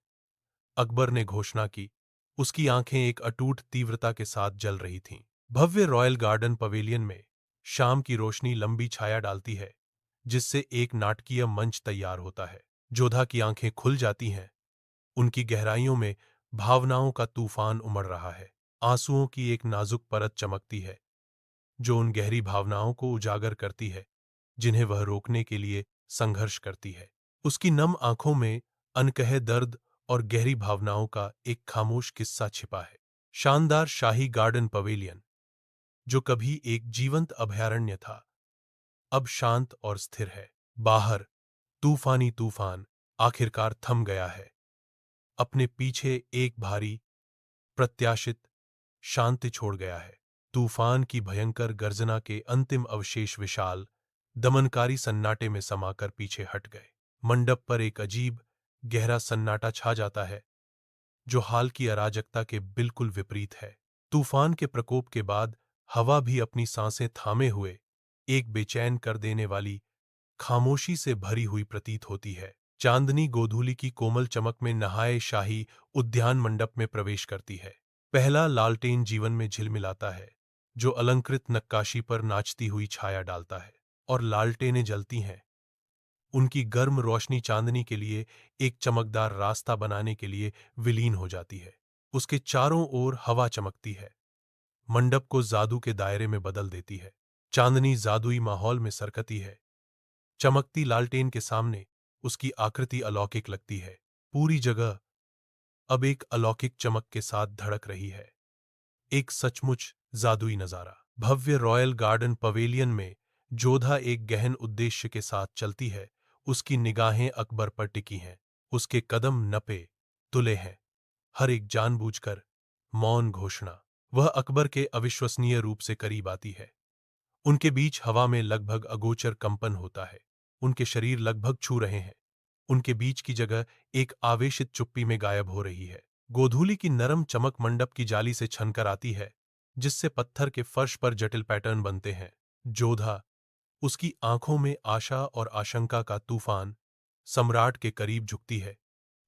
अकबर ने घोषणा की, उसकी आंखें एक अटूट तीव्रता के साथ जल रही थीं। भव्य रॉयल गार्डन पवेलियन में शाम की रोशनी लंबी छाया डालती है, जिससे एक नाटकीय मंच तैयार होता है। जोधा की आंखें खुल जाती हैं। उनकी गहराइयों में भावनाओं का तूफान उमड़ रहा है। आंसुओं की एक नाजुक परत चमकती है, जो उन गहरी भावनाओं को उजागर करती है जिन्हें वह रोकने के लिए संघर्ष करती है। उसकी नम आंखों में अनकहे दर्द और गहरी भावनाओं का एक खामोश किस्सा छिपा है। शानदार शाही गार्डन पवेलियन, जो कभी एक जीवंत अभयारण्य था, अब शांत और स्थिर है। बाहर तूफानी तूफान आखिरकार थम गया है, अपने पीछे एक भारी प्रत्याशित शांति छोड़ गया है। तूफान की भयंकर गर्जना के अंतिम अवशेष विशाल दमनकारी सन्नाटे में समाकर पीछे हट गए। मंडप पर एक अजीब गहरा सन्नाटा छा जाता है, जो हाल की अराजकता के बिल्कुल विपरीत है। तूफान के प्रकोप के बाद हवा भी अपनी सांसें थामे हुए एक बेचैन कर देने वाली खामोशी से भरी हुई प्रतीत होती है। चांदनी गोधूली की कोमल चमक में नहाए शाही उद्यान मंडप में प्रवेश करती है। पहला लालटेन जीवन में झिलमिलाता है, जो अलंकृत नक्काशी पर नाचती हुई छाया डालता है, और लालटेनें जलती हैं। उनकी गर्म रोशनी चांदनी के लिए एक चमकदार रास्ता बनाने के लिए विलीन हो जाती है। उसके चारों ओर हवा चमकती है, मंडप को जादू के दायरे में बदल देती है। चांदनी जादुई माहौल में सरकती है। चमकती लालटेन के सामने उसकी आकृति अलौकिक लगती है। पूरी जगह अब एक अलौकिक चमक के साथ धड़क रही है। एक सचमुच जादुई नजारा। भव्य रॉयल गार्डन पवेलियन में जोधा एक गहन उद्देश्य के साथ चलती है। उसकी निगाहें अकबर पर टिकी हैं। उसके कदम नपे तुले हैं, हर एक जानबूझकर मौन घोषणा। वह अकबर के अविश्वसनीय रूप से करीब आती है। उनके बीच हवा में लगभग अगोचर कंपन होता है। उनके शरीर लगभग छू रहे हैं। उनके बीच की जगह एक आवेशित चुप्पी में गायब हो रही है। गोधूली की नरम चमक मंडप की जाली से छनकर आती है, जिससे पत्थर के फर्श पर जटिल पैटर्न बनते हैं। जोधा, उसकी आंखों में आशा और आशंका का तूफान, सम्राट के करीब झुकती है।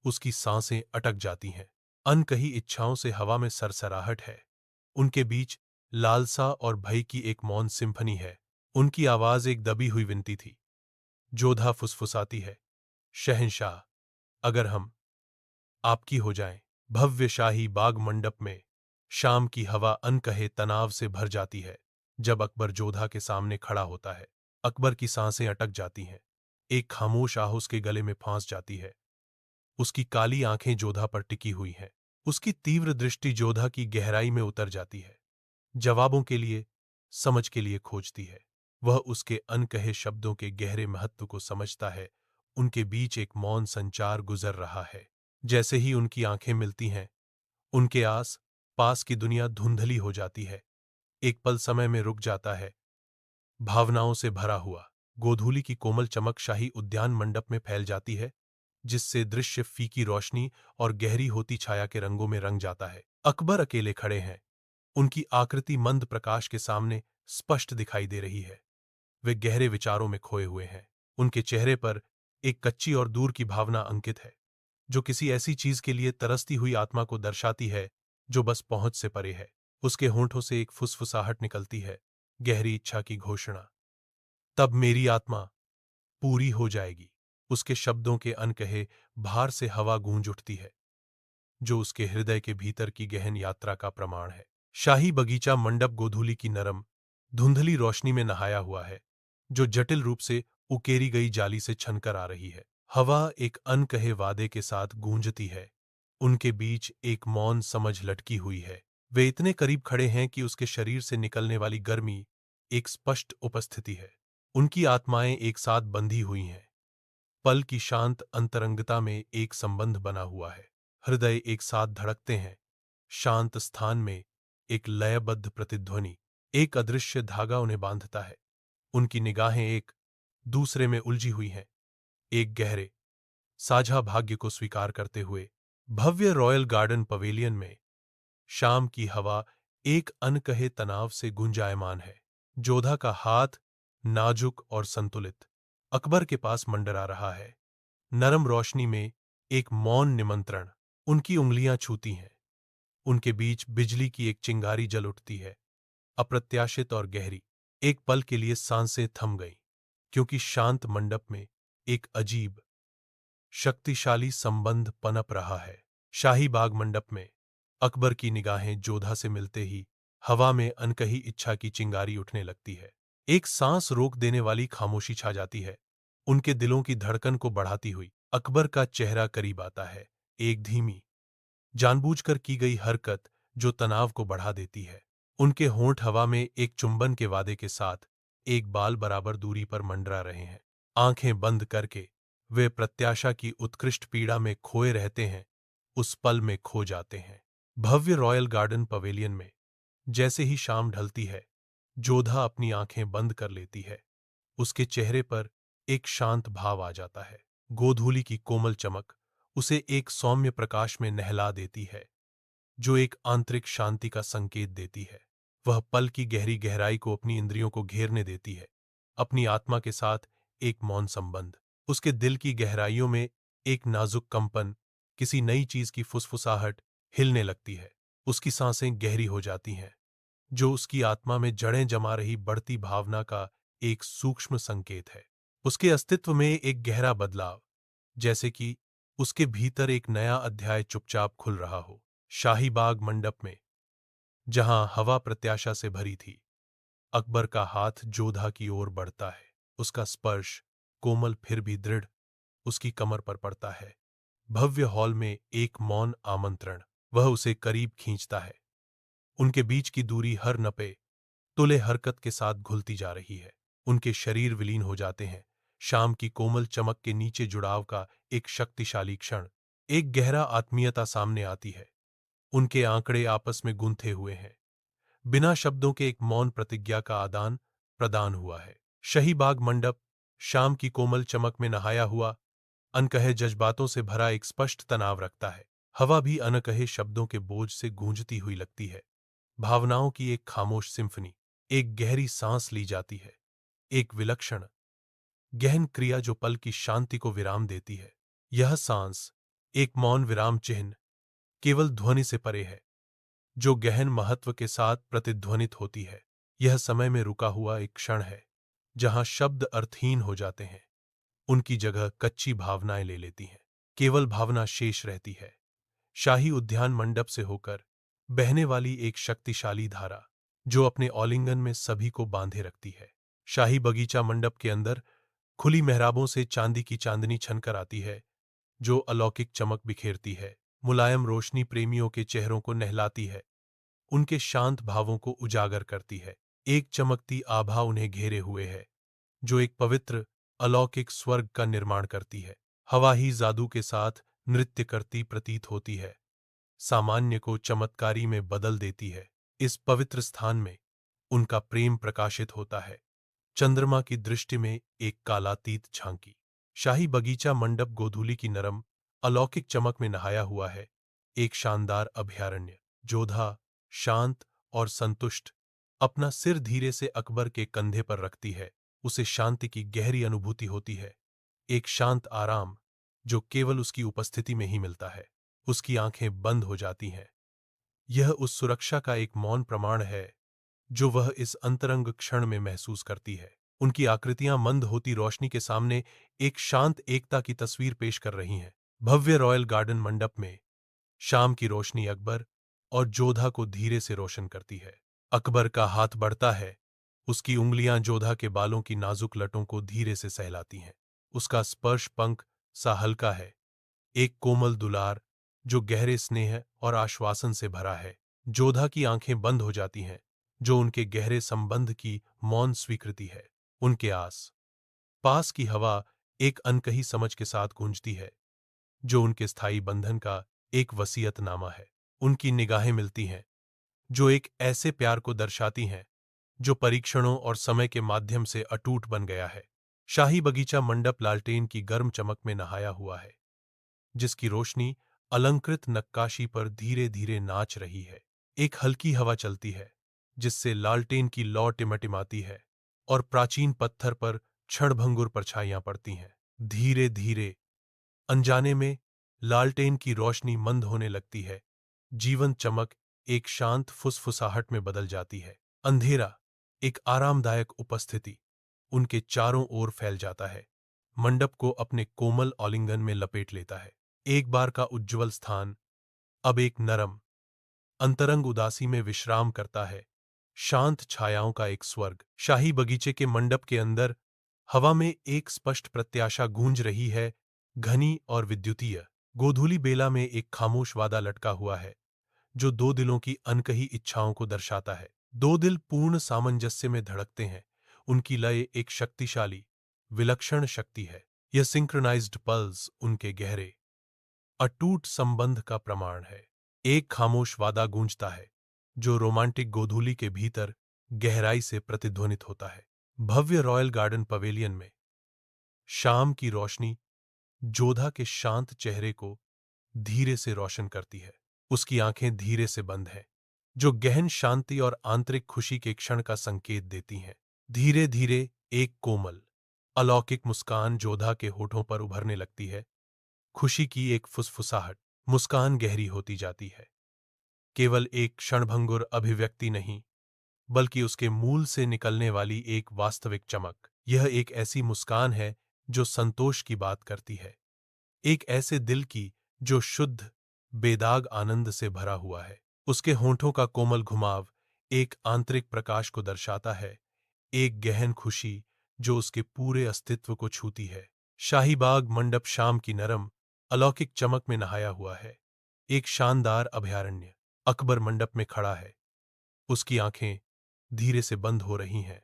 उसकी सांसें अटक जाती हैं। अनकही इच्छाओं से हवा में सरसराहट है। उनके बीच लालसा और भय की एक मौन सिम्फनी है। उनकी आवाज एक दबी हुई विनती थी। जोधा फुसफुसाती है, शहंशाह, अगर हम आपकी हो जाएं। भव्य शाही बाग मंडप में शाम की हवा अनकहे तनाव से भर जाती है। जब अकबर जोधा के सामने खड़ा होता है, अकबर की सांसें अटक जाती हैं। एक खामोश आह उसके गले में फांस जाती है। उसकी काली आंखें जोधा पर टिकी हुई हैं। उसकी तीव्र दृष्टि जोधा की गहराई में उतर जाती है, जवाबों के लिए, समझ के लिए खोजती है। वह उसके अनकहे शब्दों के गहरे महत्व को समझता है। उनके बीच एक मौन संचार गुजर रहा है। जैसे ही उनकी आंखें मिलती हैं, उनके आस पास की दुनिया धुंधली हो जाती है। एक पल समय में रुक जाता है, भावनाओं से भरा हुआ। गोधूली की कोमल चमक शाही उद्यान मंडप में फैल जाती है, जिससे दृश्य फीकी रोशनी और गहरी होती छाया के रंगों में रंग जाता है। अकबर अकेले खड़े हैं। उनकी आकृति मंद प्रकाश के सामने स्पष्ट दिखाई दे रही है। वे गहरे विचारों में खोए हुए हैं। उनके चेहरे पर एक कच्ची और दूर की भावना अंकित है, जो किसी ऐसी चीज के लिए तरसती हुई आत्मा को दर्शाती है जो बस पहुंच से परे है। उसके होंठों से एक फुसफुसाहट निकलती है, गहरी इच्छा की घोषणा। तब मेरी आत्मा पूरी हो जाएगी। उसके शब्दों के अनकहे भार से हवा गूंज उठती है, जो उसके हृदय के भीतर की गहन यात्रा का प्रमाण है। शाही बगीचा मंडप गोधूली की नरम धुंधली रोशनी में नहाया हुआ है, जो जटिल रूप से उकेरी गई जाली से छनकर आ रही है। हवा एक अनकहे वादे के साथ गूंजती है। उनके बीच एक मौन समझ लटकी हुई है। वे इतने करीब खड़े हैं कि उसके शरीर से निकलने वाली गर्मी एक स्पष्ट उपस्थिति है। उनकी आत्माएं एक साथ बंधी हुई हैं। पल की शांत अंतरंगता में एक संबंध बना हुआ है। हृदय एक साथ धड़कते हैं। शांत स्थान में एक लयबद्ध प्रतिध्वनि, एक अदृश्य धागा उन्हें बांधता है। उनकी निगाहें एक दूसरे में उलझी हुई हैं, एक गहरे साझा भाग्य को स्वीकार करते हुए। भव्य रॉयल गार्डन पवेलियन में शाम की हवा एक अनकहे तनाव से गुंजायमान है। जोधा का हाथ नाजुक और संतुलित अकबर के पास मंडरा रहा है। नरम रोशनी में एक मौन निमंत्रण। उनकी उंगलियां छूती हैं, उनके बीच बिजली की एक चिंगारी जल उठती है, अप्रत्याशित और गहरी। एक पल के लिए सांसें थम गईं, क्योंकि शांत मंडप में एक अजीब, शक्तिशाली संबंध पनप रहा है। शाही बाग मंडप में अकबर की निगाहें जोधा से मिलते ही हवा में अनकही इच्छा की चिंगारी उठने लगती है। एक सांस रोक देने वाली खामोशी छा जाती है, उनके दिलों की धड़कन को बढ़ाती हुई। अकबर का चेहरा करीब आता है, एक धीमी, जानबूझकर की गई हरकत जो तनाव को बढ़ा देती है। उनके होंठ हवा में एक चुंबन के वादे के साथ एक बाल बराबर दूरी पर मंडरा रहे हैं। आंखें बंद करके वे प्रत्याशा की उत्कृष्ट पीड़ा में खोए रहते हैं, उस पल में खो जाते हैं। भव्य रॉयल गार्डन पवेलियन में जैसे ही शाम ढलती है, जोधा अपनी आंखें बंद कर लेती है। उसके चेहरे पर एक शांत भाव आ जाता है। गोधूली की कोमल चमक उसे एक सौम्य प्रकाश में नहला देती है, जो एक आंतरिक शांति का संकेत देती है। वह पल की गहरी गहराई को अपनी इंद्रियों को घेरने देती है, अपनी आत्मा के साथ एक मौन संबंध। उसके दिल की गहराइयों में एक नाजुक कंपन, किसी नई चीज की फुसफुसाहट हिलने लगती है। उसकी सांसें गहरी हो जाती हैं, जो उसकी आत्मा में जड़ें जमा रही बढ़ती भावना का एक सूक्ष्म संकेत है। उसके अस्तित्व में एक गहरा बदलाव, जैसे कि उसके भीतर एक नया अध्याय चुपचाप खुल रहा हो। शाही बाग मंडप में जहां हवा प्रत्याशा से भरी थी, अकबर का हाथ जोधा की ओर बढ़ता है। उसका स्पर्श, कोमल फिर भी दृढ़, उसकी कमर पर पड़ता है। भव्य हॉल में एक मौन आमंत्रण, वह उसे करीब खींचता है। उनके बीच की दूरी हर नपे तुले हरकत के साथ घुलती जा रही है। उनके शरीर विलीन हो जाते हैं। शाम की कोमल चमक के नीचे जुड़ाव का एक शक्तिशाली क्षण, एक गहरा आत्मीयता सामने आती है। उनके आंकड़े आपस में गूंथे हुए हैं, बिना शब्दों के एक मौन प्रतिज्ञा का आदान प्रदान हुआ है। शाहीबाग मंडप शाम की कोमल चमक में नहाया हुआ, अनकहे जज्बातों से भरा एक स्पष्ट तनाव रखता है। हवा भी अनकहे शब्दों के बोझ से गूंजती हुई लगती है। भावनाओं की एक खामोश सिम्फनी। एक गहरी सांस ली जाती है, एक विलक्षण, गहन क्रिया जो पल की शांति को विराम देती है। यह सांस एक मौन विराम चिन्ह, केवल ध्वनि से परे है, जो गहन महत्व के साथ प्रतिध्वनित होती है। यह समय में रुका हुआ एक क्षण है, जहां शब्द अर्थहीन हो जाते हैं, उनकी जगह कच्ची भावनाएं ले लेती हैं। केवल भावना शेष रहती है, शाही उद्यान मंडप से होकर बहने वाली एक शक्तिशाली धारा, जो अपने आलिंगन में सभी को बांधे रखती है। शाही बगीचा मंडप के अंदर खुली मेहराबों से चांदी की चांदनी छनकर आती है, जो अलौकिक चमक बिखेरती है। मुलायम रोशनी प्रेमियों के चेहरों को नहलाती है, उनके शांत भावों को उजागर करती है। एक चमकती आभा उन्हें घेरे हुए है, जो एक पवित्र, अलौकिक स्वर्ग का निर्माण करती है। हवा ही जादू के साथ नृत्य करती प्रतीत होती है, सामान्य को चमत्कारी में बदल देती है। इस पवित्र स्थान में उनका प्रेम प्रकाशित होता है, चंद्रमा की दृष्टि में एक कालातीत झांकी। शाही बगीचा मंडप गोधूली की नरम, अलौकिक चमक में नहाया हुआ है, एक शानदार अभयारण्य। जोधा, शांत और संतुष्ट, अपना सिर धीरे से अकबर के कंधे पर रखती है। उसे शांति की गहरी अनुभूति होती है, एक शांत आराम जो केवल उसकी उपस्थिति में ही मिलता है। उसकी आंखें बंद हो जाती हैं। यह उस सुरक्षा का एक मौन प्रमाण है जो वह इस अंतरंग क्षण में महसूस करती है। उनकी आकृतियां मंद होती रोशनी के सामने एक शांत एकता की तस्वीर पेश कर रही हैं। भव्य रॉयल गार्डन मंडप में शाम की रोशनी अकबर और जोधा को धीरे से रोशन करती है। अकबर का हाथ बढ़ता है, उसकी उंगलियां जोधा के बालों की नाजुक लटों को धीरे से सहलाती हैं। उसका स्पर्श पंख सा हल्का है, एक कोमल दुलार जो गहरे स्नेह और आश्वासन से भरा है। जोधा की आंखें बंद हो जाती हैं, जो उनके गहरे संबंध की मौन स्वीकृति है। उनके आस पास की हवा एक अनकही समझ के साथ गूंजती है, जो उनके स्थायी बंधन का एक वसीयतनामा है। उनकी निगाहें मिलती हैं, जो एक ऐसे प्यार को दर्शाती हैं जो परीक्षणों और समय के माध्यम से अटूट बन गया है। शाही बगीचा मंडप लालटेन की गर्म चमक में नहाया हुआ है, जिसकी रोशनी अलंकृत नक्काशी पर धीरे धीरे नाच रही है। एक हल्की हवा चलती है, जिससे लालटेन की लौ टिमटिमाती है और प्राचीन पत्थर पर क्षणभंगुर परछाइयां पड़ती हैं। धीरे धीरे, अनजाने में, लालटेन की रोशनी मंद होने लगती है, जीवन चमक एक शांत फुसफुसाहट में बदल जाती है। अंधेरा एक आरामदायक उपस्थिति उनके चारों ओर फैल जाता है, मंडप को अपने कोमल आलिंगन में लपेट लेता है। एक बार का उज्ज्वल स्थान अब एक नरम, अंतरंग उदासी में विश्राम करता है। शांत छायाओं का एक स्वर्ग। शाही बगीचे के मंडप के अंदर हवा में एक स्पष्ट प्रत्याशा गूंज रही है, घनी और विद्युतीय। गोधूली बेला में एक खामोश वादा लटका हुआ है, जो दो दिलों की अनकही इच्छाओं को दर्शाता है। दो दिल पूर्ण सामंजस्य में धड़कते हैं। उनकी लय एक शक्तिशाली, विलक्षण शक्ति है। यह सिंक्रोनाइज्ड पल्स उनके गहरे, अटूट संबंध का प्रमाण है। एक खामोश वादा गूंजता है, जो रोमांटिक गोधूली के भीतर गहराई से प्रतिध्वनित होता है। भव्य रॉयल गार्डन पवेलियन में शाम की रोशनी जोधा के शांत चेहरे को धीरे से रोशन करती है। उसकी आंखें धीरे से बंद हैं, जो गहन शांति और आंतरिक खुशी के क्षण का संकेत देती हैं। धीरे धीरे एक कोमल, अलौकिक मुस्कान जोधा के होठों पर उभरने लगती है। खुशी की एक फुसफुसाहट। मुस्कान गहरी होती जाती है, केवल एक क्षणभंगुर अभिव्यक्ति नहीं, बल्कि उसके मूल से निकलने वाली एक वास्तविक चमक। यह एक ऐसी मुस्कान है जो संतोष की बात करती है, एक ऐसे दिल की जो शुद्ध, बेदाग आनंद से भरा हुआ है। उसके होंठों का कोमल घुमाव एक आंतरिक प्रकाश को दर्शाता है, एक गहन खुशी जो उसके पूरे अस्तित्व को छूती है। शाहीबाग मंडप शाम की नरम, अलौकिक चमक में नहाया हुआ है। एक शानदार अभयारण्य अकबर मंडप में खड़ा है। उसकी आंखें धीरे से बंद हो रही हैं।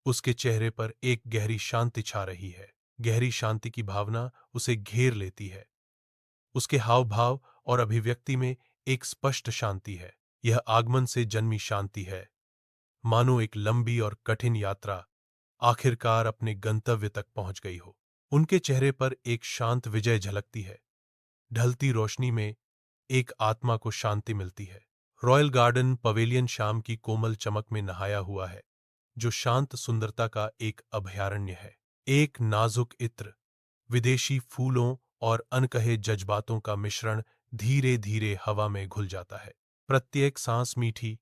उसके चेहरे पर एक गहरी शांति छा रही है। गहरी शांति की भावना उसे घेर लेती है। उसके हाव भाव और अभिव्यक्ति में एक स्पष्ट शांति है। यह आगमन से जन्मी शांति है, मानो एक लंबी और कठिन यात्रा आखिरकार अपने गंतव्य तक पहुंच गई हो। उनके चेहरे पर एक शांत विजय झलकती है। ढलती रोशनी में एक आत्मा को शांति मिलती है। रॉयल गार्डन पवेलियन शाम की कोमल चमक में नहाया हुआ है, जो शांत सुंदरता का एक अभयारण्य है। एक नाजुक इत्र, विदेशी फूलों और अनकहे जज्बातों का मिश्रण धीरे धीरे हवा में घुल जाता है। प्रत्येक सांस मीठी,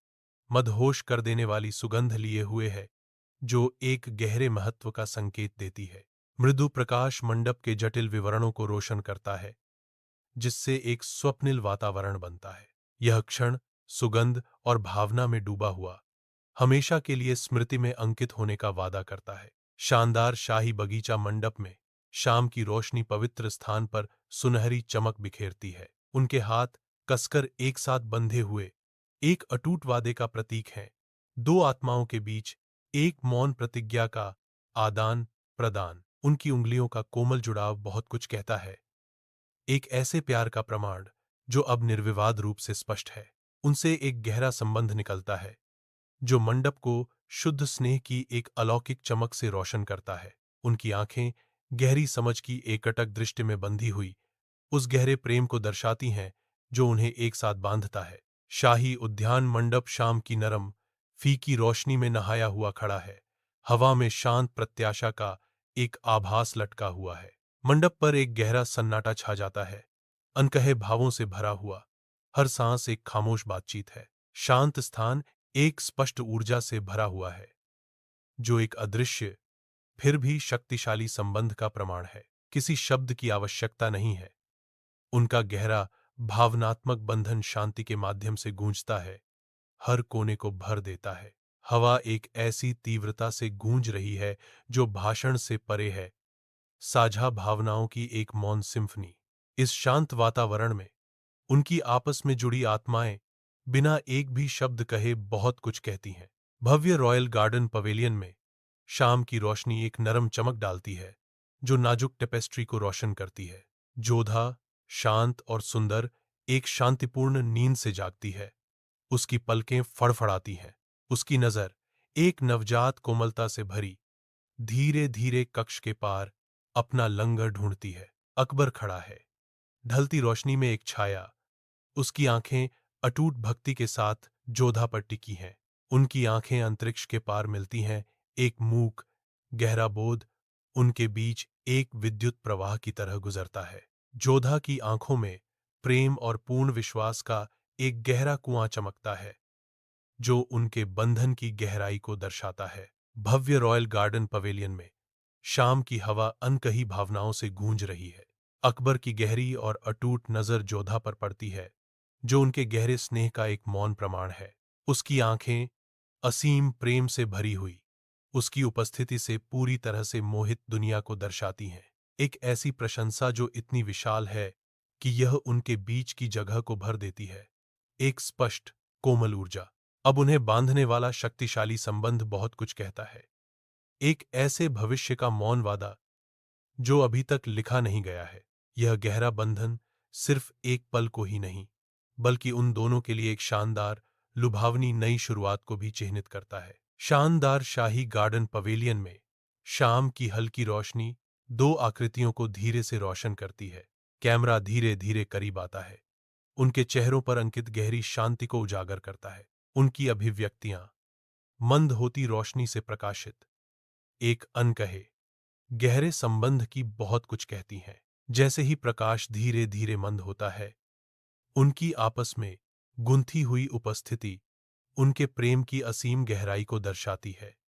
मदहोश कर देने वाली सुगंध लिए हुए है, जो एक गहरे महत्व का संकेत देती है। मृदु प्रकाश मंडप के जटिल विवरणों को रोशन करता है, जिससे एक स्वप्निल वातावरण बनता है। यह क्षण सुगंध और भावना में डूबा हुआ, हमेशा के लिए स्मृति में अंकित होने का वादा करता है। शानदार शाही बगीचा मंडप में शाम की रोशनी पवित्र स्थान पर सुनहरी चमक बिखेरती है। उनके हाथ कसकर एक साथ बंधे हुए एक अटूट वादे का प्रतीक हैं। दो आत्माओं के बीच एक मौन प्रतिज्ञा का आदान प्रदान। उनकी उंगलियों का कोमल जुड़ाव बहुत कुछ कहता है, एक ऐसे प्यार का प्रमाण जो अब निर्विवाद रूप से स्पष्ट है। उनसे एक गहरा संबंध निकलता है, जो मंडप को शुद्ध स्नेह की एक अलौकिक चमक से रोशन करता है। उनकी आंखें गहरी समझ की एकटक दृष्टि में बंधी हुई उस गहरे प्रेम को दर्शाती हैं जो उन्हें एक साथ बांधता है। शाही उद्यान मंडप शाम की नरम, फीकी रोशनी में नहाया हुआ खड़ा है। हवा में शांत प्रत्याशा का एक आभास लटका हुआ है। मंडप पर एक गहरा सन्नाटा छा जाता है, अनकहे भावों से भरा हुआ। हर सांस एक खामोश बातचीत है। शांत स्थान एक स्पष्ट ऊर्जा से भरा हुआ है, जो एक अदृश्य फिर भी शक्तिशाली संबंध का प्रमाण है। किसी शब्द की आवश्यकता नहीं है। उनका गहरा भावनात्मक बंधन शांति के माध्यम से गूंजता है, हर कोने को भर देता है। हवा एक ऐसी तीव्रता से गूंज रही है जो भाषण से परे है, साझा भावनाओं की एक मौन सिम्फनी। इस शांत वातावरण में उनकी आपस में जुड़ी आत्माएं बिना एक भी शब्द कहे बहुत कुछ कहती हैं। भव्य रॉयल गार्डन पवेलियन में शाम की रोशनी एक नरम चमक डालती है, जो नाजुक टेपेस्ट्री को रोशन करती है। जोधा, शांत और सुंदर, एक शांतिपूर्ण नींद से जागती है। उसकी पलकें फड़फड़ाती हैं। उसकी नजर एक नवजात कोमलता से भरी धीरे धीरे कक्ष के पार अपना लंगर ढूंढती है। अकबर खड़ा है, ढलती रोशनी में एक छाया। उसकी आंखें अटूट भक्ति के साथ जोधा पर टिकी हैं। उनकी आंखें अंतरिक्ष के पार मिलती हैं, एक मूक, गहरा बोध उनके बीच एक विद्युत प्रवाह की तरह गुजरता है। जोधा की आंखों में प्रेम और पूर्ण विश्वास का एक गहरा कुआं चमकता है जो उनके बंधन की गहराई को दर्शाता है। भव्य रॉयल गार्डन पवेलियन में शाम की हवा अनकही भावनाओं से गूंज रही है। अकबर की गहरी और अटूट नजर जोधा पर पड़ती है, जो उनके गहरे स्नेह का एक मौन प्रमाण है। उसकी आंखें असीम प्रेम से भरी हुई, उसकी उपस्थिति से पूरी तरह से मोहित दुनिया को दर्शाती हैं। एक ऐसी प्रशंसा जो इतनी विशाल है कि यह उनके बीच की जगह को भर देती है। एक स्पष्ट, कोमल ऊर्जा। अब उन्हें बांधने वाला शक्तिशाली संबंध बहुत कुछ कहता है। एक ऐसे भविष्य का मौन वादा जो अभी तक लिखा नहीं गया है। यह गहरा बंधन सिर्फ एक पल को ही नहीं, बल्कि उन दोनों के लिए एक शानदार, लुभावनी नई शुरुआत को भी चिह्नित करता है। शानदार शाही गार्डन पवेलियन में शाम की हल्की रोशनी दो आकृतियों को धीरे से रोशन करती है। कैमरा धीरे धीरे करीब आता है, उनके चेहरों पर अंकित गहरी शांति को उजागर करता है। उनकी अभिव्यक्तियां मंद होती रोशनी से प्रकाशित एक अनकहे गहरे संबंध की बहुत कुछ कहती हैं। जैसे ही प्रकाश धीरे धीरे मंद होता है, उनकी आपस में गुंथी हुई उपस्थिति उनके प्रेम की असीम गहराई को दर्शाती है।